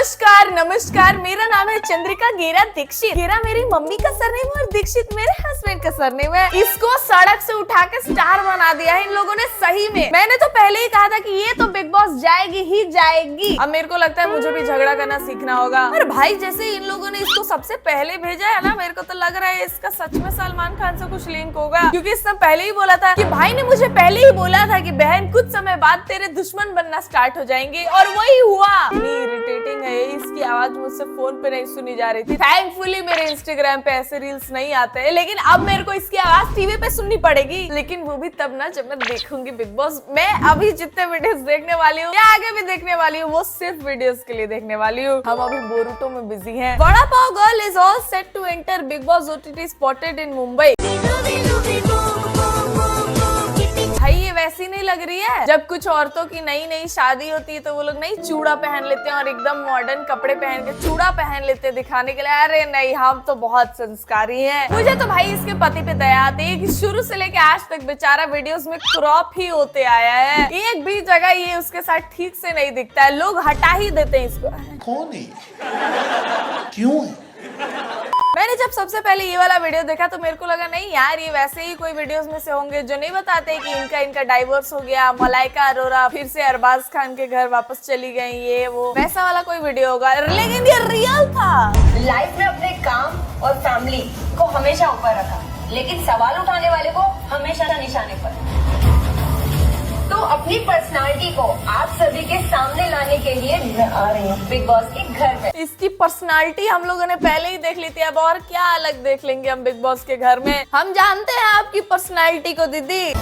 नमस्कार नमस्कार, मेरा नाम है चंद्रिका गेरा दीक्षित। गेरा मेरी मम्मी का सरनेम और दीक्षित मेरे हस्बैंड का सरनेम है। इसको सड़क से उठा के स्टार बना दिया है इन लोगों ने सही में। मैंने तो पहले ही कहा था कि ये तो बिग बॉस जाएगी ही जाएगी। अब मेरे को लगता है मुझे भी झगड़ा करना सीखना होगा। और भाई जैसे इन लोगों ने इसको सबसे पहले भेजा है ना, मेरे को तो लग रहा है इसका सच में सलमान खान से कुछ लिंक होगा, क्योंकि इसने पहले ही बोला था कि भाई ने मुझे पहले ही बोला था कि बहन कुछ समय बाद तेरे दुश्मन बनना स्टार्ट हो जाएंगे, और वही हुआ। इरिटेटिंग है, इसकी आवाज मुझसे फोन पे नहीं सुनी जा रही थी। थैंकफुली मेरे इंस्टाग्राम पे ऐसे रील्स नहीं आते हैं, लेकिन अब मेरे को इसकी आवाज टीवी पे सुननी पड़ेगी। लेकिन वो भी तब ना जब मैं देखूंगी बिग बॉस। मैं अभी जितने वीडियोस देखने वाली हूँ या आगे भी देखने वाली हूँ, वो सिर्फ वीडियोस के लिए देखने वाली हूँ। हम अभी बोरुतो में बिजी हैं। Vada pav girl is all set to enter Bigg Boss OTT spotted in Mumbai. भाई ये वैसी नहीं लग रही है जब कुछ औरतों की नई नई शादी होती है तो वो लोग नहीं चूड़ा पहन लेते हैं और एकदम मॉडर्न कपड़े पहन के चूड़ा पहन लेते हैं दिखाने के लिए। अरे नहीं, हम तो बहुत संस्कारी हैं। मुझे तो भाई इसके पति पे दया आती है कि शुरू से लेके आज तक बेचारा वीडियोस में क्रॉप ही होते आया है। एक भी जगह ये उसके साथ ठीक से नहीं दिखता है, लोग हटा ही देते हैं इसको। कौन है? क्यों है? मैंने जब सबसे पहले ये वाला वीडियो देखा तो मेरे को लगा नहीं यार, ये वैसे ही कोई वीडियोस में से होंगे जो नहीं बताते कि इनका डाइवोर्स हो गया, मलाइका अरोरा फिर से अरबाज खान के घर वापस चली गई, ये वो वैसा वाला कोई वीडियो होगा। लेकिन ये रियल था। लाइफ में अपने काम और फैमिली को हमेशा ऊपर रखा, लेकिन सवाल उठाने वाले को हमेशा निशाने पर। तो अपनी पर्सनालिटी को आप सभी के सामने लाने के लिए मैं आ रही हूँ बिग बॉस के घर में। इसकी पर्सनालिटी हम लोगों ने पहले ही देख ली थी, अब और क्या अलग देख लेंगे हम बिग बॉस के घर में। हम जानते हैं आपकी पर्सनालिटी को दीदी।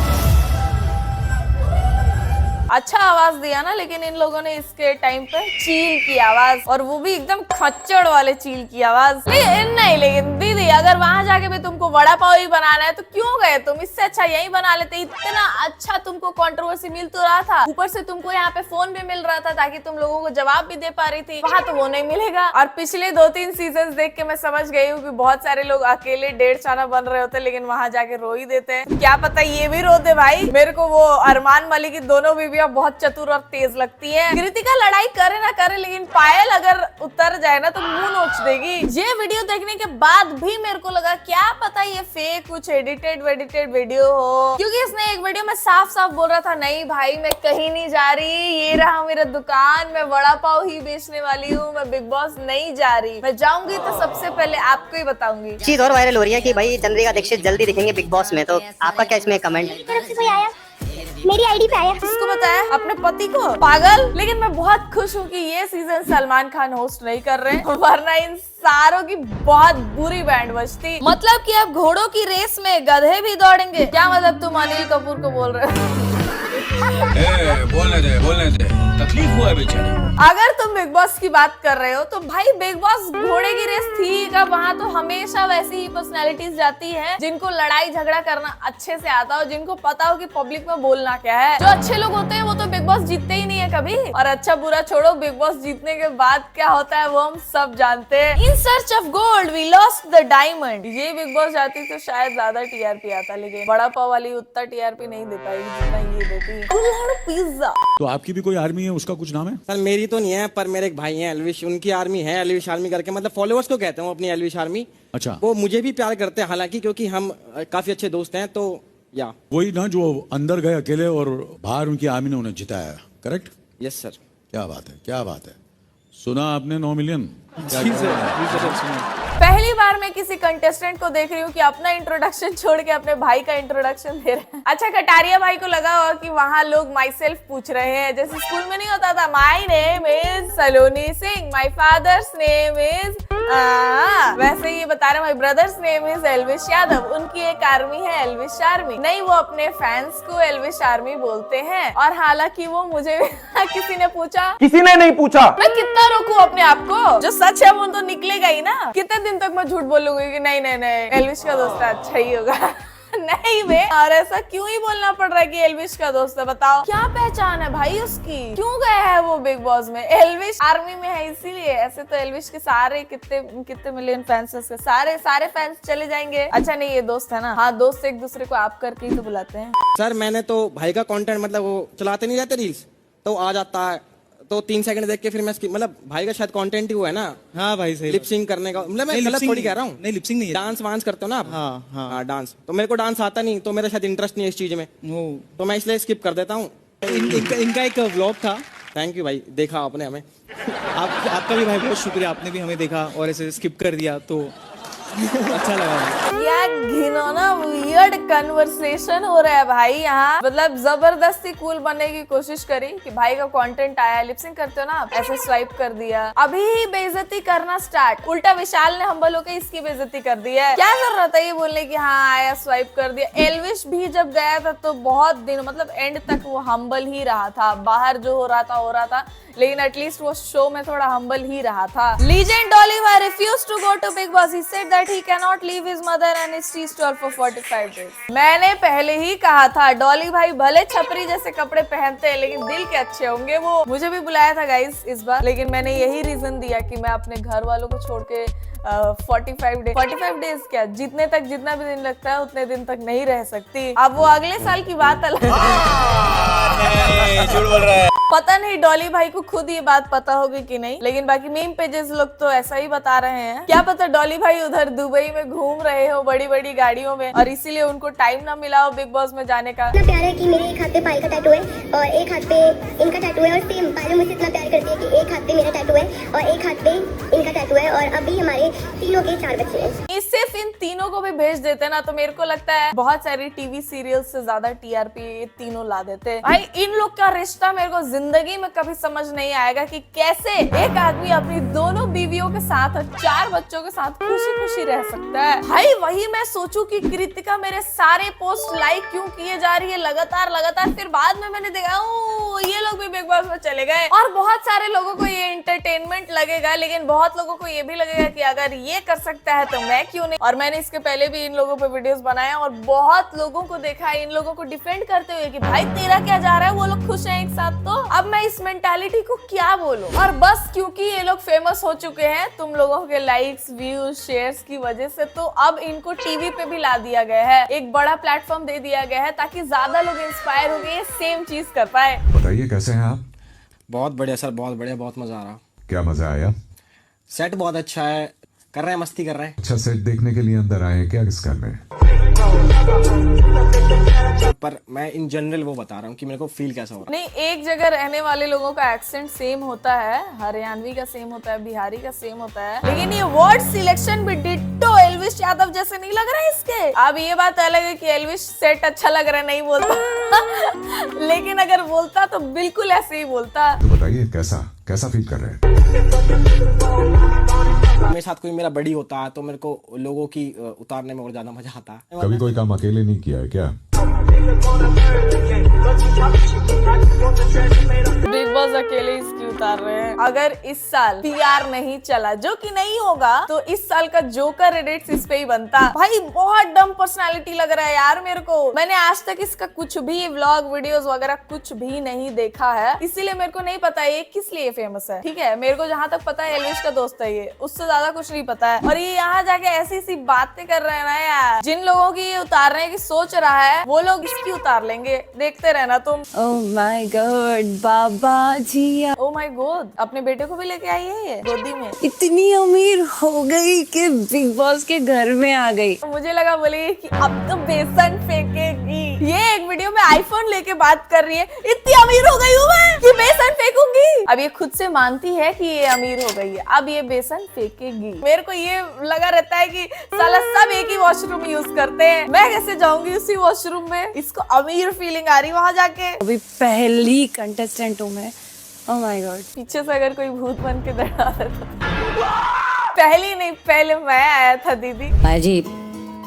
अच्छा आवाज दिया ना, लेकिन इन लोगों ने इसके टाइम पे चील की आवाज, और वो भी एकदम खच्चड़ वाले चील की आवाज। नहीं लेकिन दीदी अगर वहां जाके भी तुमको वड़ा पाव ही बनाना है तो क्यों गए तुम? इससे अच्छा यही बना लेते। इतना अच्छा तुमको कंट्रोवर्सी मिल तो रहा था, ऊपर से तुमको यहाँ पे फोन भी मिल रहा था ताकि तुम लोगों को जवाब भी दे पा रही थी। वहाँ तो वो नहीं मिलेगा। और पिछले 2-3 सीजन देख के मैं समझ गई हूँ कि बहुत सारे लोग अकेले 1.5 चाना बन रहे होते, लेकिन वहाँ जाके रो ही देते हैं। क्या पता ये भी रो दे भाई। मेरे को वो अरमान मलिक की दोनों बीवियां बहुत चतुर और तेज लगती है। कृतिका लड़ाई करे ना करे, लेकिन पायल अगर उतर जाए ना तो मुंह नोच देगी। ये वीडियो देखने के बाद भी मेरे को लगा क्या पता ये फेक कुछ एडिटेड वीडियो हो, क्योंकि इसने एक वीडियो में साफ साफ बोल रहा था नहीं भाई मैं कहीं नहीं जा रही, ये रहा मेरा दुकान, मैं वड़ा पाव ही बेचने वाली हूँ, मैं बिग बॉस नहीं जा रही। मैं जाऊंगी तो सबसे पहले आपको ही बताऊंगी। चीज और वायरल हो रही है कि भाई चंद्रिका दीक्षित जल्दी दिखेंगे बिग बॉस में, तो आपका क्या इसमें कमेंट? कोई आया मेरी आईडी पे आया। किसको बताया? अपने पति को? पागल। लेकिन मैं बहुत खुश हूँ कि ये सीजन सलमान खान होस्ट नहीं कर रहे हैं, वरना इन सारों की बहुत बुरी बैंड बजती। मतलब कि अब घोड़ों की रेस में गधे भी दौड़ेंगे। क्या मतलब तुम अनिल कपूर को बोल रहे हो? बोलने दे, तकलीफ हुआ है बेचारे। अगर तुम बिग बॉस की बात कर रहे हो तो भाई बिग बॉस घोड़े की रेस थी का, वहाँ तो हमेशा वैसी ही पर्सनैलिटीज जाती हैं जिनको लड़ाई झगड़ा करना अच्छे से आता हो, जिनको पता हो कि पब्लिक में बोलना क्या है। जो अच्छे लोग होते हैं वो तो बिग बॉस जीतते ही नहीं है कभी। और अच्छा बुरा छोड़ो, बिग बॉस जीतने के बाद क्या होता है वो हम सब जानते हैं। In search of gold we lost the diamond. ये बिग बॉस जाती तो शायद ज्यादा TRP आता, लेकिन बड़ा पाव वाली उतना TRP नहीं दे पाएगी जितना ये देती है। पिज्जा। तो आपकी भी कोई आर्मी है, उसका कुछ नाम है? सर मेरी तो नहीं है, पर मेरे एक भाई हैं एल्विश, उनकी आर्मी है, एल्विश आर्मी करके, मतलब फॉलोअर्स को कहते हैं अपनी एल्विश आर्मी। अच्छा। वो मुझे भी प्यार करते हैं हालांकि, क्योंकि हम काफी अच्छे दोस्त हैं। तो या वही ना जो अंदर गए अकेले और बाहर उनकी आर्मी ने उन्हें जिताया, करेक्ट? Yes sir. क्या बात है, क्या बात है। सुना आपने 9 मिलियन? पहली बार मैं किसी कंटेस्टेंट को देख रही हूँ कि अपना इंट्रोडक्शन छोड़ के अपने भाई का इंट्रोडक्शन दे रहे हैं। अच्छा कटारिया भाई को लगा होगा कि वहाँ लोग माई सेल्फ पूछ रहे हैं, जैसे स्कूल में नहीं होता था my name is Saloni Singh, my father's name is, वैसे ये बता रहे my brother's name is Elvish Yadav. उनकी एक आर्मी है एल्विश आर्मी। नहीं, वो अपने फैंस को एल्विश आर्मी बोलते हैं। और हालांकि वो मुझे किसी ने पूछा, किसी ने नहीं पूछा, मैं कितना रोकूं अपने आप को? जो सच है वो तो निकलेगा ही ना। कितने दिन तक मैं झूठ बोलूंगी कि नहीं एल्विश का दोस्त है, अच्छा ही होगा। नहीं बे, और ऐसा क्यों ही बोलना पड़ रहा है कि एल्विश का दोस्त है? बताओ क्या पहचान है भाई उसकी? क्यों गया है वो बिग बॉस में? एल्विश आर्मी में है इसीलिए। ऐसे तो एल्विश के सारे कितने मिलियन फैंस है, सारे फैंस चले जाएंगे। अच्छा नहीं, ये दोस्त है ना। हाँ, दोस्त एक दूसरे को आप करके ही तो बुलाते हैं। सर मैंने तो भाई का कंटेंट, मतलब वो चलाते नहीं रहते रील्स, तो आ जाता है तो 3 सेकंड देख के फिर मैं मतलब भाई का शायद कंटेंट ही हुआ है ना। हाँ भाई सही लिपसिंग करने का, मतलब मैं नहीं, गलत lip-sync थोड़ी कह रहा हूँ। नहीं लिपसिंग नहीं है। डांस वांस करते हो ना आप? हाँ हाँ डांस तो मेरे को डांस आता नहीं, तो मेरा शायद इंटरेस्ट नहीं है इस चीज में, तो मैं इसलिए स्किप कर देता हूँ। इनका एक व्लॉग था। थैंक यू भाई, देखा आपने हमें। आपका भी भाई बहुत शुक्रिया, आपने भी हमें देखा और ऐसे स्किप कर दिया तो अच्छा लगा। क्या घिनौना वियर्ड कन्वर्सेशन हो रहा है भाई यहाँ। मतलब जबरदस्ती कूल बनने की कोशिश करी कि भाई का कंटेंट आया, लिपसिंग करते हो ना आप, ऐसे स्वाइप कर दिया, अभी ही बेइज्जती करना स्टार्ट। उल्टा विशाल ने हम्बल होकर इसकी बेइज्जती कर दी है। क्या जरूरत है ये बोलने की हाँ आया स्वाइप कर दिया। एल्विश भी जब गया था तो बहुत दिन मतलब एंड तक वो हम्बल ही रहा था, बाहर जो हो रहा था, लेकिन एटलीस्ट वो शो में थोड़ा हम्बल ही रहा था। लीजेंड डॉलीवर refuse to go to Bigg Boss. He said that he can not leave his mother and his tea stall for 45 days. मैंने पहले ही कहा था डॉली भाई भले छपरी जैसे कपड़े पहनते हैं लेकिन दिल के अच्छे होंगे वो। मुझे भी बुलाया था गाइस इस बार, लेकिन मैंने यही रीजन दिया कि मैं अपने घर वालों को छोड़ के 45 डेज क्या, जितना भी दिन लगता है उतने दिन तक नहीं रह सकती। अब वो अगले साल की बात अलग झूठ बोल रहा है। पता नहीं डॉली भाई को खुद ये बात पता होगी कि नहीं, लेकिन बाकी मीम पेजेस लोग तो ऐसा ही बता रहे हैं। क्या पता डॉली भाई उधर दुबई में घूम रहे हो बड़ी बड़ी गाड़ियों में और इसीलिए उनको टाइम ना मिला हो बिग बॉस में जाने का। इतना प्यार है कि मेरे एक हाथ पे पायल का टैटू है और एक हाथ पे इनका टैटू है, और सेम पायल मुझसे इतना प्यार करती है कि एक हाथ पे मेरा टैटू है और एक हाथ पे इनका टैटू है, और अभी हमारे तीनों के 4 बच्चे हैं। सिर्फ इन तीनों को भी भेज देते ना तो मेरे को लगता है बहुत सारी टीवी सीरियल से ज्यादा टीआरपी ये तीनों ला देते। भाई इन लोग का रिश्ता मेरे को जिंदगी में कभी समझ नहीं आएगा कि कैसे एक आदमी अपनी दोनों बीवियों के साथ और 4 बच्चों के साथ खुशी खुशी रह सकता है। भाई वही मैं सोचूं कि कृतिका मेरे सारे पोस्ट लाइक क्यों किए जा रही है लगातार, फिर बाद में मैंने देखा ये लोग भी बिग बॉस में चले गए। और बहुत सारे लोगों को ये एंटरटेनमेंट लगेगा, लेकिन बहुत लोगों को ये भी लगेगा कि अगर ये कर सकता है तो मैं क्यों नहीं। और मैंने इसके पहले भी इन लोगों पे वीडियोस बनाया और बहुत लोगों को देखा है इन लोगों को डिफेंड करते हुए कि भाई तेरा क्या जा रहा है, वो लोग खुश हैं एक साथ। तो अब मैं इस मेंटालिटी को क्या बोलूं। और बस क्योंकि ये लोग फेमस हो चुके हैं तुम लोगों के लाइक्स व्यूज शेयर्स की वजह से, तो अब इनको टीवी पे भी ला दिया गया है, एक बड़ा प्लेटफॉर्म दे दिया गया है ताकि ज्यादा लोग इंस्पायर हो गए सेम चीज कर पाए। बताइए कैसे हैं आप? बहुत बढ़िया सर, बहुत बढ़िया, बहुत मजा आ रहा। क्या मजा आया? सेट बहुत अच्छा है, कर रहे हैं, मस्ती कर रहे हैं। अच्छा सेट देखने के लिए अंदर आए हैं क्या किस करने? पर मैं इन जनरल वो बता रहा हूँ कि मेरे को फील कैसा हो रहा है। नहीं, एक जगह रहने वाले लोगों का एक्सेंट सेम होता है, हरियाणवी का सेम होता है, बिहारी का सेम होता है, लेकिन ये वर्ड सिलेक्शन भी डिट्टो एल्विश यादव जैसे नहीं लग रहा है इसके। अब ये बात अलग है कि एल्विश सेट अच्छा लग रहा है नहीं बोलता लेकिन अगर बोलता तो बिल्कुल ऐसे ही बोलता। तो बताइए कैसा फील कर रहे हैं? मेरे साथ कोई मेरा बड़ी होता है तो मेरे को लोगों की उतारने में और ज्यादा मजा आता है। कभी कोई काम अकेले नहीं किया है क्या? बिग बॉस अकेले इसकी उतार रहे हैं। अगर इस साल पीआर नहीं चला, जो कि नहीं होगा, तो इस साल का जोकर एडिट्स इस पे ही बनता। भाई बहुत डम पर्सनालिटी लग रहा है यार मेरे को। मैंने आज तक इसका कुछ भी व्लॉग वीडियोस वगैरह कुछ भी नहीं देखा है, इसीलिए मेरे को नहीं पता ये किस लिए फेमस है। ठीक है, मेरे को जहाँ तक पता है एल्विश का दोस्त है ये, उससे ज्यादा कुछ नहीं पता है। और ये यहाँ जाके ऐसी बातें कर रहे हैं ना यार, जिन लोगों की ये उतारने की सोच रहा है वो लोग इसकी उतार लेंगे, देखते रहना तुम। ओह माय गॉड बाबा जी, ओह माय गॉड, अपने बेटे को भी लेके आई है ये गोदी में। इतनी अमीर हो गई कि बिग बॉस के घर में आ गई। तो मुझे लगा बोलेगी कि अब तो बेसन फेंकेगी। ये एक वीडियो में आईफोन लेके बात कर रही है, इतनी अमीर हो गई हूँ मैं कि बेसन फेंकूंगी। अब ये खुद से मानती है कि ये अमीर हो गई है, अब ये बेसन फेंकेगी। मेरे को ये लगा रहता है कि साला सब एक ही वॉशरूम यूज करते हैं, मैं कैसे जाऊंगी उसी वॉशरूम में। इसको अमीर फीलिंग आ रही वहां जाके। अभी पहली कंटेस्टेंट हूँ मैं। ओह माय गॉड, पीछे से अगर कोई भूत बन के डरा देता। पहली नहीं, पहले मैं आया था दीदी। पायल जी,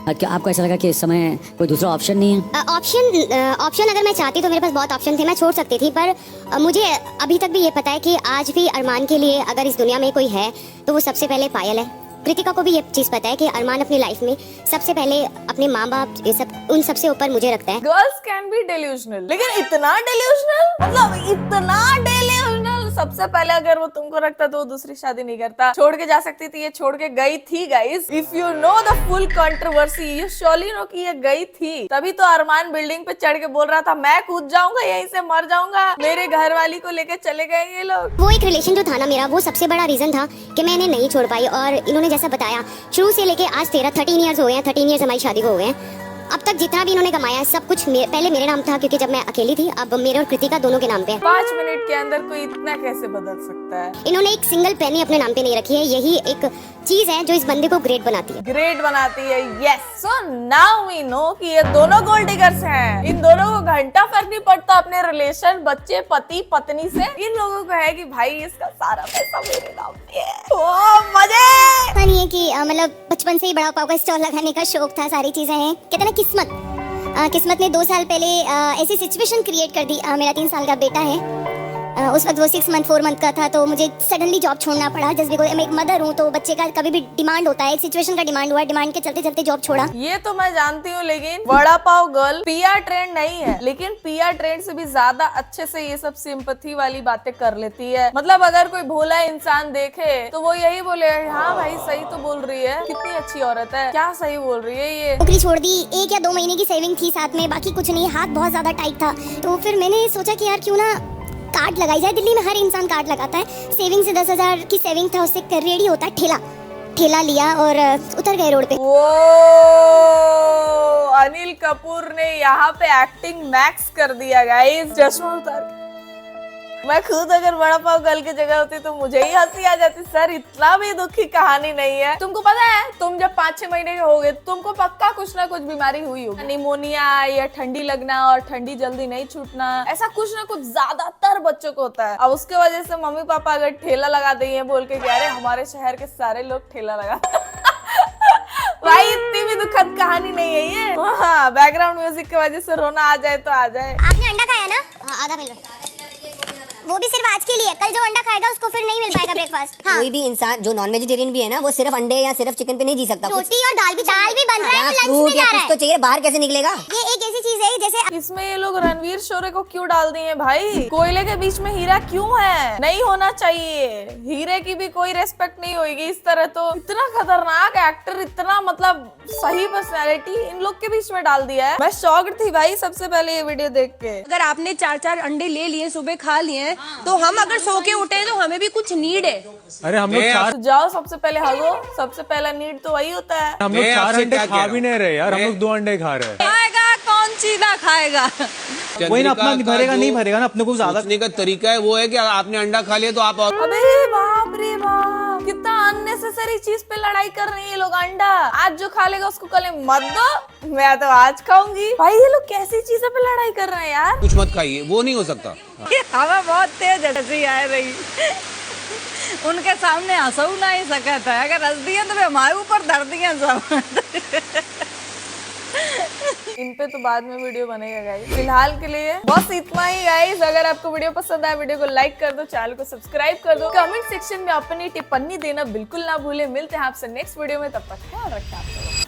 क्या आपको ऐसा लगा कि इस समय कोई दूसरा ऑप्शन नहीं है? ऑप्शन अगर मैं चाहती तो मेरे पास बहुत ऑप्शन थे, मैं छोड़ सकती थी, पर मुझे अभी तक भी ये पता है कि आज भी अरमान के लिए अगर इस दुनिया में कोई है तो वो सबसे पहले पायल है। कृतिका को भी ये चीज पता है कि अरमान अपनी लाइफ में सबसे पहले अपने माँ बाप ये सब उन सबसे ऊपर मुझे रखता है। गर्ल्स कैन बी डेल्यूशनल, लेकिन इतना डेल्यूशनल, मतलब इतना डेल्यूशनल सबसे पहले अगर वो तुमको रखता तो वो दूसरी शादी नहीं करता, छोड़ के जा सकती थी, ये छोड़ के गई थी guys. If you know the full controversy, you surely know कि ये गई थी, तभी तो अरमान बिल्डिंग पे चढ़ के बोल रहा था मैं कूद जाऊंगा, यहीं से मर जाऊंगा, मेरे घर वाली को लेके चले गए ये लोग। वो एक रिलेशन जो था ना मेरा, वो सबसे बड़ा रीजन था कि मैं इन्हें नहीं छोड़ पाई। और इन्होंने जैसा बताया शुरू से लेके आज 13 ईयर्स हो गए हैं, 13 ईयर्स हमारी शादी को हो गए हैं। अब तक जितना भी इन्होंने कमाया है सब कुछ पहले मेरे नाम था, क्योंकि जब मैं अकेली थी, अब मेरे और कृतिका दोनों के नाम पे है। 5 मिनट के अंदर कोई इतना कैसे बदल सकता है? इन्होंने एक सिंगल पेनी अपने नाम पे नहीं रखी है, यही एक चीज है जो इस बंदे को ग्रेट बनाती है। ग्रेट बनाती है, yes. So now we know कि ये दोनों गोल्ड डिगर्स हैं। इन दोनों को घंटा फर्क नहीं पड़ता अपने रिलेशन, बच्चे, पति, पत्नी से। इन लोगों को है कि भाई इसका सारा पैसा मेरे नाम पे है। ओ मजे। नहीं है कि मतलब बचपन से ही बड़ा पाव का स्टॉल लगाने का शौक था, सारी चीजें हैं। कहते ना किस्मत ने 2 साल पहले ऐसी सिचुएशन क्रिएट कर दी। मेरा 3 साल का बेटा है, उस वक्त वो 4 मंथ का था, तो मुझे सडनली जॉब छोड़ना पड़ा। जस्ट बिकॉज़ मैं एक मदर हूँ, तो बच्चे का कभी भी डिमांड होता है, एक सिचुएशन का डिमांड हुआ, डिमांड के चलते चलते जॉब छोड़ा। ये तो मैं जानती हूँ, लेकिन वड़ा पाव गर्ल पिया ट्रेंड नहीं है, लेकिन पिया ट्रेंड से भी ज्यादा अच्छे से ये सब सिंपैथी वाली बातें कर लेती है। मतलब अगर कोई भोला इंसान देखे तो वो यही बोले हाँ भाई सही तो बोल रही है, कितनी अच्छी औरत है, क्या सही बोल रही है ये। नौकरी छोड़ दी, 1 या 2 महीने की सेविंग थी साथ में, बाकी कुछ नहीं, हाथ बहुत ज्यादा टाइट था। तो फिर मैंने सोचा कि यार क्यों ना कार्ड लगाई जाए। दिल्ली में हर इंसान कार्ड लगाता है। सेविंग से 10,000 की सेविंग था, उससे रेडी होता है ठेला लिया और उतर गए रोड पे। वो अनिल कपूर ने यहाँ पे एक्टिंग मैक्स कर दिया गाइस। चश्मा उतार के मैं खुद अगर वड़ा पाव गर्ल की जगह होती तो मुझे ही हंसी आ जाती। सर इतना भी दुखी कहानी नहीं है। तुमको पता है तुम जब 5-6 महीने के हो गए तुमको पक्का कुछ ना कुछ बीमारी हुई होगी, निमोनिया या ठंडी लगना और ठंडी जल्दी नहीं छूटना, ऐसा कुछ ना कुछ ज्यादातर बच्चों को होता है। अब उसके वजह से मम्मी पापा अगर ठेला लगा देंगे बोल के अरे हमारे शहर के सारे लोग ठेला लगा भाई इतनी भी दुखद कहानी नहीं है ये। हाँ, बैकग्राउंड म्यूजिक की वजह से रोना आ जाए तो आ जाए। आपने अंडा खाया ना? हाँ, आधा मिल रहा, वो भी सिर्फ आज के लिए। कल जो अंडा खाएगा उसको फिर नहीं मिल पाएगा ब्रेकफास्ट। हाँ। कोई भी इंसान जो नॉन वेजिटेरियन भी है ना, वो सिर्फ अंडे या सिर्फ चिकन पे नहीं जी सकता। रोटी और दाल भी बन रहा है, लंच में जा रहा है। तो चाहिए, बाहर कैसे निकलेगा? ये एक ऐसी चीज है जैसे इसमें ये लोग रणवीर शोरे को क्यों डाल दिए भाई? कोयले के बीच में हीरा क्यों है? नहीं होना चाहिए। हीरे की भी कोई रेस्पेक्ट नहीं होगी इस तरह। तो इतना खतरनाक एक्टर, इतना मतलब सही पर्सनैलिटी इन लोग के बीच में डाल दिया है। मैं शॉक्ड थी भाई सबसे पहले ये वीडियो देख के। अगर आपने 4-4 अंडे ले लिए, सुबह खा लिए, तो हम अगर सो के उठे तो हमें भी कुछ नीड है। अरे हम लोग जाओ सबसे पहले हगो, सबसे पहला नीड तो वही होता है। हम लोग 4 अंडे खा भी नहीं रहे यार, हम लोग 2 अंडे खा रहे हैं। खाएगा कौन सीधा खाएगा? कोई ना अपना भरेगा ना, अपने को ज्यादा का तरीका है वो है कि आपने अंडा खा लिया तो आप अबे बाप रे बाप, कितना अननेसेसरी चीज पे लड़ाई कर रही है लोग। अंडा आज जो खा लेगा उसको कल मत दो, मैं तो आज खाऊंगी। भाई ये लोग कैसी चीजों पे लड़ाई कर रहे हैं यार। कुछ मत खाइए, वो नहीं हो सकता। हवा बहुत तेज हंसी आ रही, उनके सामने हंसू नहीं सकता है। अगर हंस दिया तो हमारे ऊपर धर दिया सब। इन पे तो बाद में वीडियो बनेगा गाइस। फिलहाल के लिए बस इतना ही गाइस। अगर आपको वीडियो पसंद आया वीडियो को लाइक कर दो, चैनल को सब्सक्राइब कर दो, कमेंट सेक्शन में अपनी टिप्पणी देना बिल्कुल ना भूले। मिलते हैं आपसे नेक्स्ट वीडियो में, तब तक ख्याल रखें।